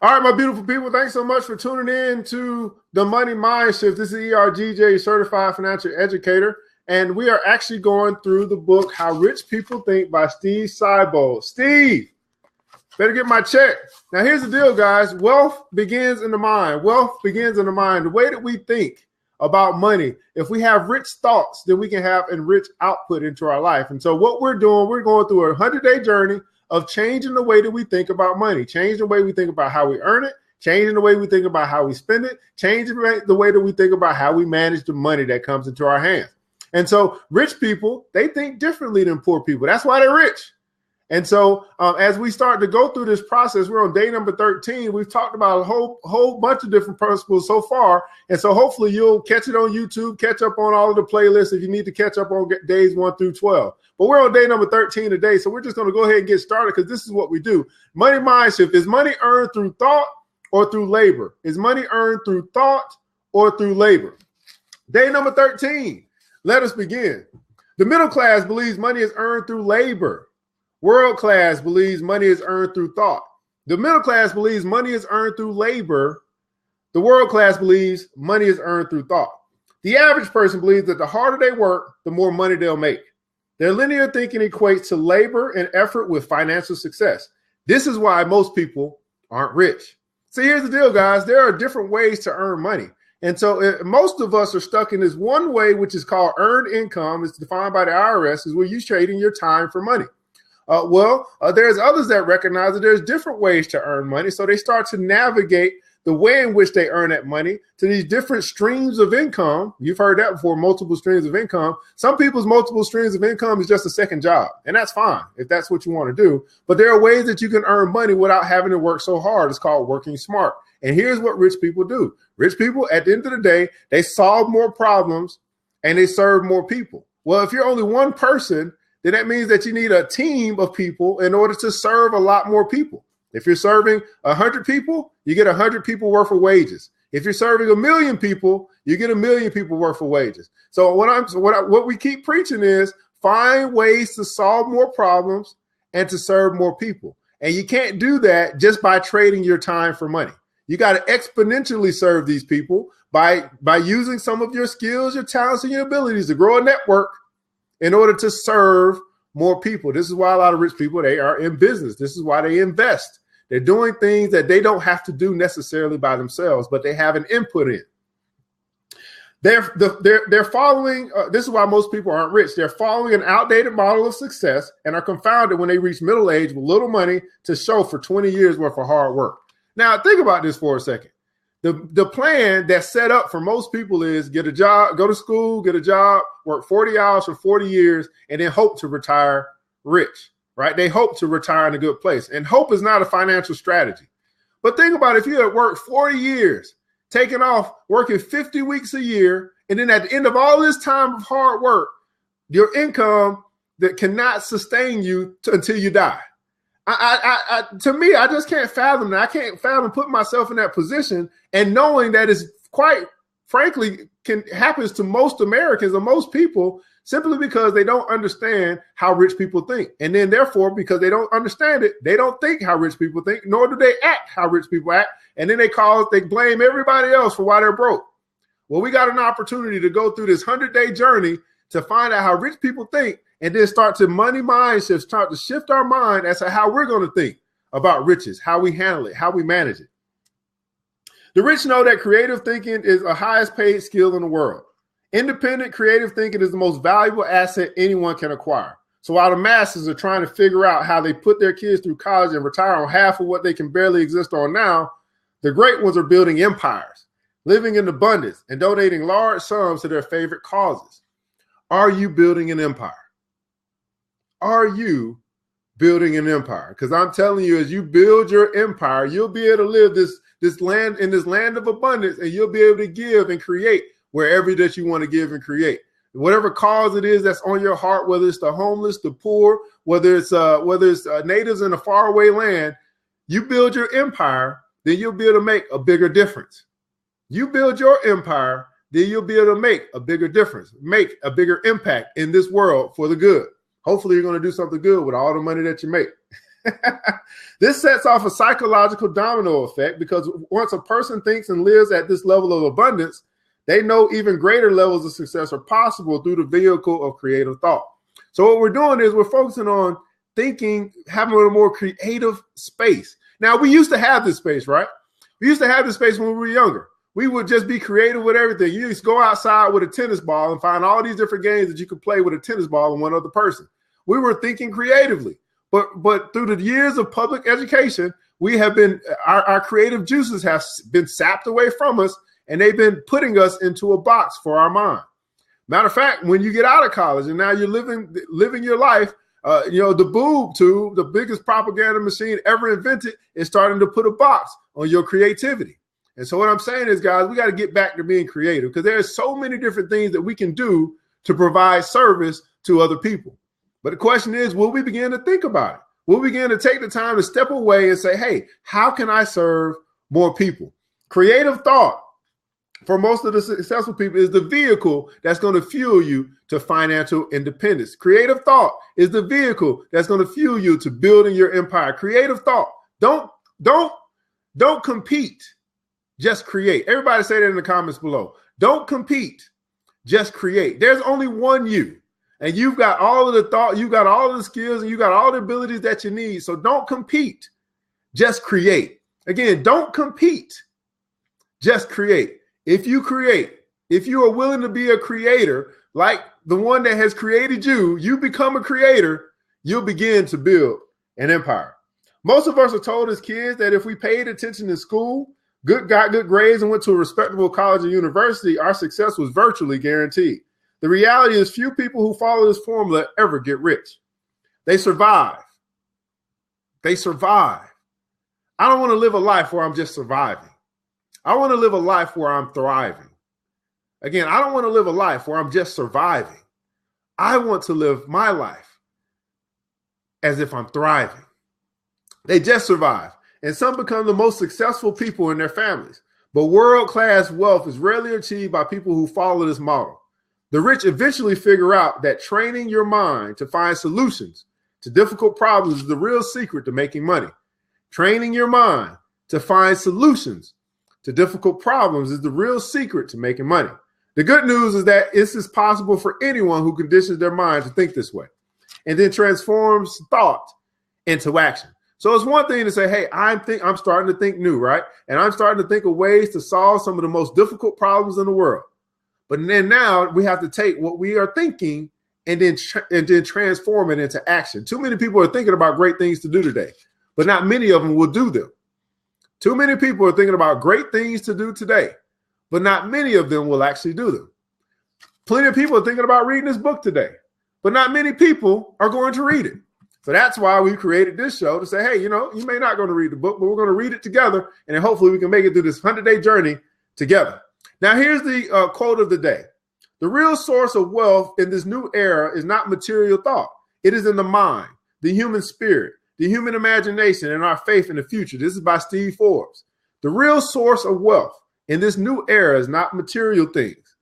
All right, my beautiful people, thanks so much for tuning in to the Money Mindshift. This is ERGJ, Certified Financial Educator, and we are actually going through the book, How Rich People Think by Steve Seibold. Steve, better get my check. Now, here's the deal, guys. Wealth begins in the mind. Wealth begins in the mind. The way that we think about money, if we have rich thoughts, then we can have enriched output into our life. And so what we're doing, we're going through a 100-day journey of changing the way that we think about money, changing the way we think about how we earn it, changing the way we think about how we spend it, changing the way that we think about how we manage the money that comes into our hands. And so rich people, they think differently than poor people. That's why they're rich. And so as we start to go through this process, we're on day number 13. We've talked about a whole bunch of different principles so far. And so hopefully you'll catch it on YouTube, catch up on all of the playlists if you need to catch up on days 1 through 12. But we're on day number 13 today. So we're just going to go ahead and get started because this is what we do. Money Mindshift. Is money earned through thought or through labor? Is money earned through thought or through labor? Day number 13. Let us begin. The middle class believes money is earned through labor. World class believes money is earned through thought. The middle class believes money is earned through labor. The world class believes money is earned through thought. The average person believes that the harder they work, the more money they'll make. Their linear thinking equates to labor and effort with financial success. This is why most people aren't rich. See, here's the deal, guys. There are different ways to earn money. And so most of us are stuck in this one way, which is called earned income. It's defined by the IRS, is where you're trading your time for money. There's others that recognize that there's different ways to earn money. So they start to navigate the way in which they earn that money to these different streams of income. You've heard that before, multiple streams of income. Some people's multiple streams of income is just a second job, and that's fine if that's what you want to do. But there are ways that you can earn money without having to work so hard. It's called working smart. And here's what rich people do. Rich people, at the end of the day, they solve more problems and they serve more people. Well, if you're only one person, then that means that you need a team of people in order to serve a lot more people. If you're serving 100 people, you get 100 people worth of wages. If you're serving 1 million people, you get 1 million people worth of wages. So what we keep preaching is find ways to solve more problems and to serve more people. And you can't do that just by trading your time for money. You got to exponentially serve these people by using some of your skills, your talents, and your abilities to grow a network in order to serve more people. This is why a lot of rich people, they are in business. This is why they invest. They're doing things that they don't have to do necessarily by themselves, but they have an input in. They're following, this is why most people aren't rich. They're following an outdated model of success and are confounded when they reach middle age with little money to show for 20 years worth of hard work. Now, think about this for a second. The plan that's set up for most people is get a job, go to school, get a job, work 40 hours for 40 years, and then hope to retire rich, right? They hope to retire in a good place. And hope is not a financial strategy. But think about if you had worked 40 years, taking off, working 50 weeks a year, and then at the end of all this time of hard work, your income that cannot sustain you until you die. To me, I just can't fathom that. I can't fathom putting myself in that position and knowing that is quite frankly happens to most Americans or most people simply because they don't understand how rich people think. And then therefore, because they don't understand it, they don't think how rich people think, nor do they act how rich people act. And then they blame everybody else for why they're broke. Well, we got an opportunity to go through this 100-day journey to find out how rich people think and then start to money mindshift, start to shift our mind as to how we're going to think about riches, how we handle it, how we manage it. The rich know that creative thinking is the highest paid skill in the world. Independent creative thinking is the most valuable asset anyone can acquire. So while the masses are trying to figure out how they put their kids through college and retire on half of what they can barely exist on now, the great ones are building empires, living in abundance, and donating large sums to their favorite causes. Are you building an empire? Are you building an empire? Because I'm telling you, as you build your empire, you'll be able to live this land in this land of abundance, and you'll be able to give and create wherever that you want to give and create. Whatever cause it is that's on your heart, whether it's the homeless, the poor, whether it's natives in a faraway land, you build your empire, then you'll be able to make a bigger difference. You build your empire, then you'll be able to make a bigger difference, make a bigger impact in this world for the good. Hopefully you're going to do something good with all the money that you make. This sets off a psychological domino effect because once a person thinks and lives at this level of abundance, they know even greater levels of success are possible through the vehicle of creative thought. So what we're doing is we're focusing on thinking, having a more creative space. Now, we used to have this space, right? We used to have this space when we were younger. We would just be creative with everything. You just go outside with a tennis ball and find all these different games that you could play with a tennis ball and one other person. We were thinking creatively. But through the years of public education, we have been, our creative juices have been sapped away from us, and they've been putting us into a box for our mind. Matter of fact, when you get out of college and now you're living your life, the boob tube, the biggest propaganda machine ever invented, is starting to put a box on your creativity. And so what I'm saying is, guys, we got to get back to being creative because there's so many different things that we can do to provide service to other people. But the question is, will we begin to think about it? Will we begin to take the time to step away and say, hey, how can I serve more people? Creative thought, for most of the successful people, is the vehicle that's going to fuel you to financial independence. Creative thought is the vehicle that's going to fuel you to building your empire. Creative thought. Don't compete. Just create. Everybody say that in the comments below. Don't compete. Just create. There's only one you. And you've got all of the thought, you've got all of the skills, and you've got all the abilities that you need. So don't compete. Just create. Again, don't compete. Just create. If you create, if you are willing to be a creator, like the one that has created you, you become a creator, you'll begin to build an empire. Most of us are told as kids that if we paid attention in school, got good grades, and went to a respectable college or university, our success was virtually guaranteed. The reality is few people who follow this formula ever get rich. They survive. They survive. I don't want to live a life where I'm just surviving. I want to live a life where I'm thriving. Again, I don't want to live a life where I'm just surviving. I want to live my life as if I'm thriving. They just survive. And some become the most successful people in their families. But world-class wealth is rarely achieved by people who follow this model. The rich eventually figure out that training your mind to find solutions to difficult problems is the real secret to making money. Training your mind to find solutions to difficult problems is the real secret to making money. The good news is that this is possible for anyone who conditions their mind to think this way and then transforms thought into action. So it's one thing to say, hey, I'm starting to think new, right? And I'm starting to think of ways to solve some of the most difficult problems in the world. But then now we have to take what we are thinking and then transform it into action. Too many people are thinking about great things to do today, but not many of them will do them. Too many people are thinking about great things to do today, but not many of them will actually do them. Plenty of people are thinking about reading this book today, but not many people are going to read it. So that's why we created this show to say, hey, you may not going to read the book, but we're going to read it together. And then hopefully we can make it through this 100-day journey together. Now, here's the quote of the day. The real source of wealth in this new era is not material thought. It is in the mind, the human spirit, the human imagination, and our faith in the future. This is by Steve Forbes. The real source of wealth in this new era is not material things.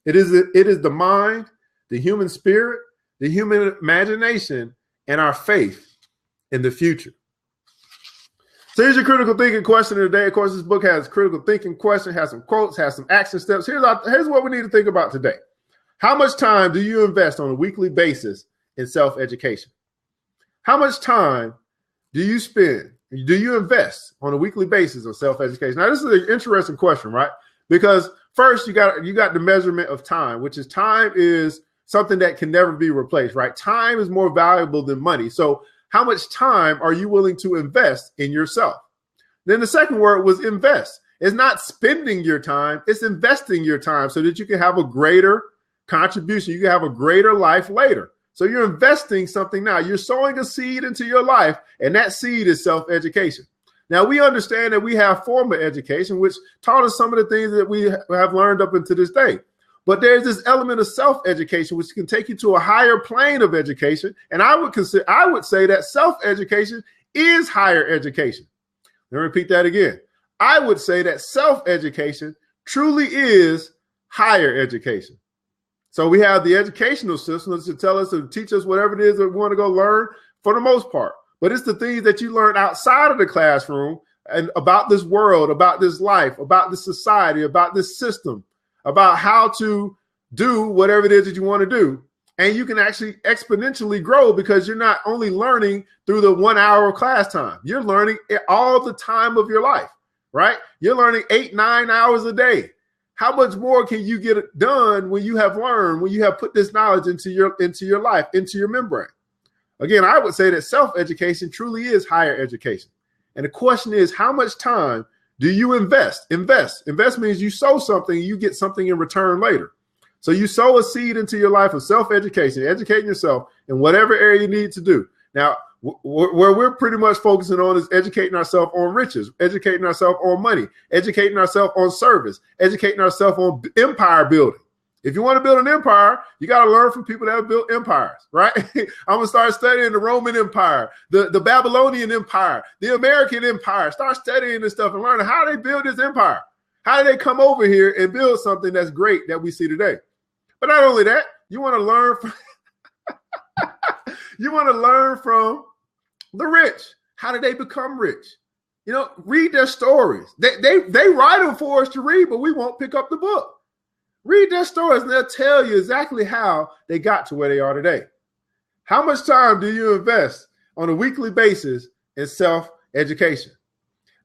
It is the mind, the human spirit, the human imagination, and our faith in the future. So here's your critical thinking question of the day. Of course, this book has critical thinking question, has some quotes, has some action steps. Here's what we need to think about today. How much time do you invest on a weekly basis in self-education? How much time do you invest on a weekly basis on self-education? Now, this is an interesting question, right? Because first, you got the measurement of time, which is time is something that can never be replaced, right? Time is more valuable than money. So how much time are you willing to invest in yourself? Then the second word was invest. It's not spending your time, it's investing your time so that you can have a greater contribution. You can have a greater life later. So you're investing something now. You're sowing a seed into your life, and that seed is self-education. Now, we understand that we have formal education, which taught us some of the things that we have learned up until this day. But there's this element of self-education, which can take you to a higher plane of education. And I would say that self-education is higher education. Let me repeat that again. I would say that self-education truly is higher education. So we have the educational systems to tell us and teach us whatever it is that we want to go learn for the most part. but it's the things that you learn outside of the classroom and about this world, about this life, about this society, about this system, about how to do whatever it is that you want to do. And you can actually exponentially grow because you're not only learning through the 1 hour of class time, you're learning all the time of your life, right? You're learning 8-9 hours a day. How much more can you get done when you have learned, when you have put this knowledge into your life, into your membrane? Again, I would say that self-education truly is higher education. And the question is, how much time do you invest? Invest means you sow something, you get something in return later. So you sow a seed into your life of self-education, educating yourself in whatever area you need to do. Now, where we're pretty much focusing on is educating ourselves on riches, educating ourselves on money, educating ourselves on service, educating ourselves on empire building. If you want to build an empire, you got to learn from people that have built empires, right? I'm going to start studying the Roman Empire, the Babylonian Empire, the American Empire. Start studying this stuff and learning how they build this empire. How did they come over here and build something that's great that we see today? But not only that, you want to learn from the rich. How did they become rich? You know, read their stories. They write them for us to read, but we won't pick up the book. Read their stories and they'll tell you exactly how they got to where they are today. How much time do you invest on a weekly basis in self-education?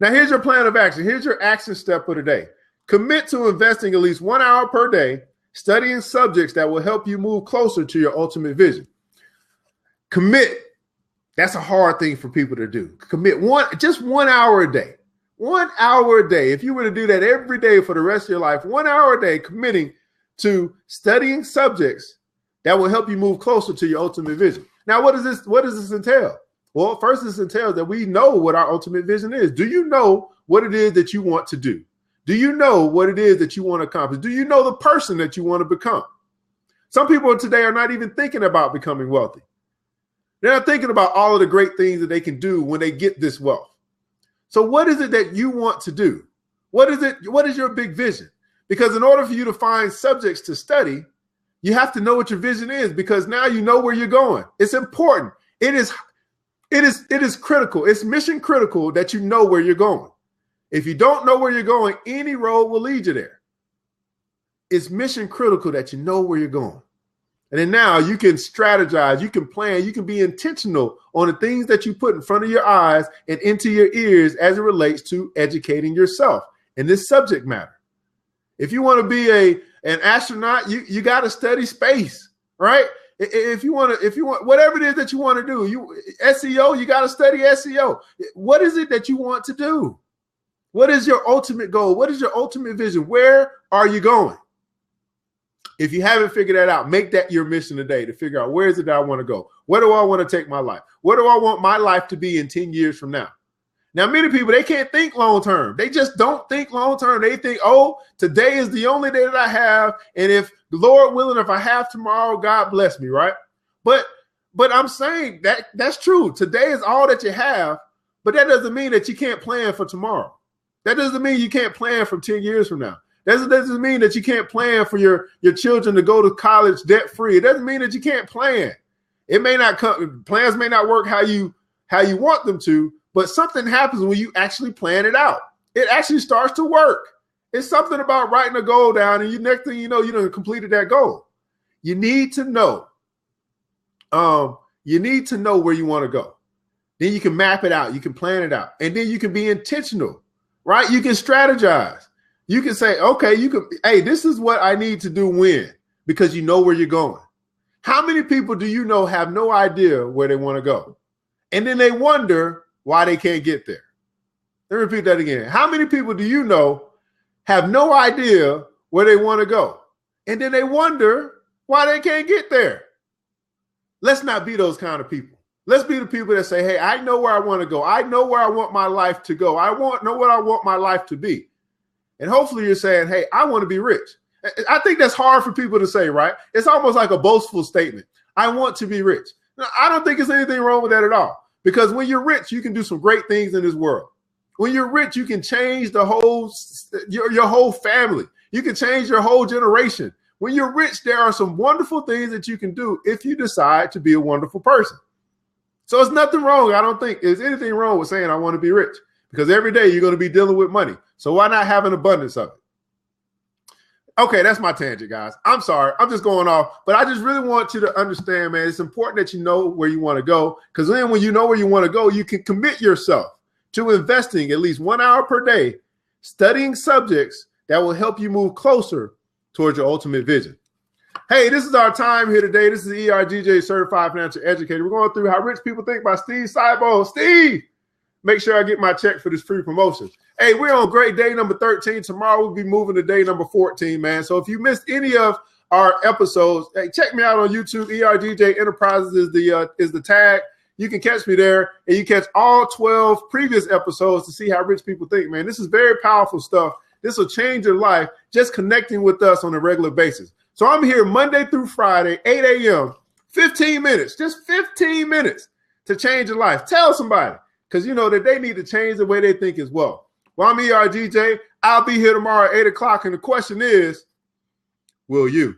Now, here's your plan of action. Here's your action step for today. Commit to investing at least 1 hour per day studying subjects that will help you move closer to your ultimate vision. Commit. That's a hard thing for people to do. Commit just 1 hour a day. 1 hour a day. If you were to do that every day for the rest of your life, 1 hour a day committing to studying subjects that will help you move closer to your ultimate vision. Now, what does this entail? Well, first, this entails that we know what our ultimate vision is. Do you know what it is that you want to do? Do you know what it is that you want to accomplish? Do you know the person that you want to become? Some people today are not even thinking about becoming wealthy. They're not thinking about all of the great things that they can do when they get this wealth. So what is it that you want to do? What is your big vision? Because in order for you to find subjects to study, you have to know what your vision is, because now you know where you're going. It's important. It is critical. It's mission critical that you know where you're going. If you don't know where you're going, any road will lead you there. It's mission critical that you know where you're going. And then now you can strategize, you can plan, you can be intentional on the things that you put in front of your eyes and into your ears as it relates to educating yourself in this subject matter. If you want to be an astronaut, you got to study space, right? If you want whatever it is that you want to do, SEO, you got to study SEO. What is it that you want to do? What is your ultimate goal? What is your ultimate vision? Where are you going? If you haven't figured that out, make that your mission today to figure out, where is it that I want to go? Where do I want to take my life? Where do I want my life to be in 10 years from now? Now, many people, they can't think long term. They just don't think long term. They think, oh, today is the only day that I have. And if the Lord willing, if I have tomorrow, God bless me, right? But I'm saying that's true. Today is all that you have, but that doesn't mean that you can't plan for tomorrow. That doesn't mean you can't plan from 10 years from now. That doesn't mean that you can't plan for your children to go to college debt free. It doesn't mean that you can't plan. It may not come, plans may not work how you want them to, but something happens when you actually plan it out. It actually starts to work. It's something about writing a goal down, and next thing you know, you done completed that goal. You need to know. You need to know where you want to go. Then you can map it out. You can plan it out, and then you can be intentional, right? You can strategize. You can say, okay, hey, this is what I need to do when, because you know where you're going. How many people do you know have no idea where they want to go? And then they wonder why they can't get there. Let me repeat that again. How many people do you know have no idea where they want to go? And then they wonder why they can't get there. Let's not be those kind of people. Let's be the people that say, hey, I know where I want to go. I know where I want my life to go. Know what I want my life to be. And hopefully you're saying, hey, I want to be rich. I think that's hard for people to say, right? It's almost like a boastful statement. I want to be rich. Now, I don't think there's anything wrong with that at all. Because when you're rich, you can do some great things in this world. When you're rich, you can change your whole family. You can change your whole generation. When you're rich, there are some wonderful things that you can do if you decide to be a wonderful person. So it's nothing wrong. I don't think there's anything wrong with saying I want to be rich, because every day you're going to be dealing with money. So why not have an abundance of it? Okay, that's my tangent, guys. I'm sorry. I'm just going off. But I just really want you to understand, man, it's important that you know where you want to go, because then when you know where you want to go, you can commit yourself to investing at least 1 hour per day, studying subjects that will help you move closer towards your ultimate vision. Hey, this is our time here today. This is ERGJ Certified Financial Educator. We're going through How Rich People Think by Steve Seibo. Steve, make sure I get my check for this free promotion. Hey, we're on great day number 13. Tomorrow we'll be moving to day number 14, man. So if you missed any of our episodes, hey, check me out on YouTube. ERGJ Enterprises is the tag. You can catch me there, and you catch all 12 previous episodes to see how rich people think, man. This is very powerful stuff. This will change your life just connecting with us on a regular basis. So I'm here Monday through Friday, 8 a.m., 15 minutes, just 15 minutes to change your life. Tell somebody, because you know that they need to change the way they think as well. Well, I'm ERGJ. I'll be here tomorrow at 8 o'clock, and the question is, will you?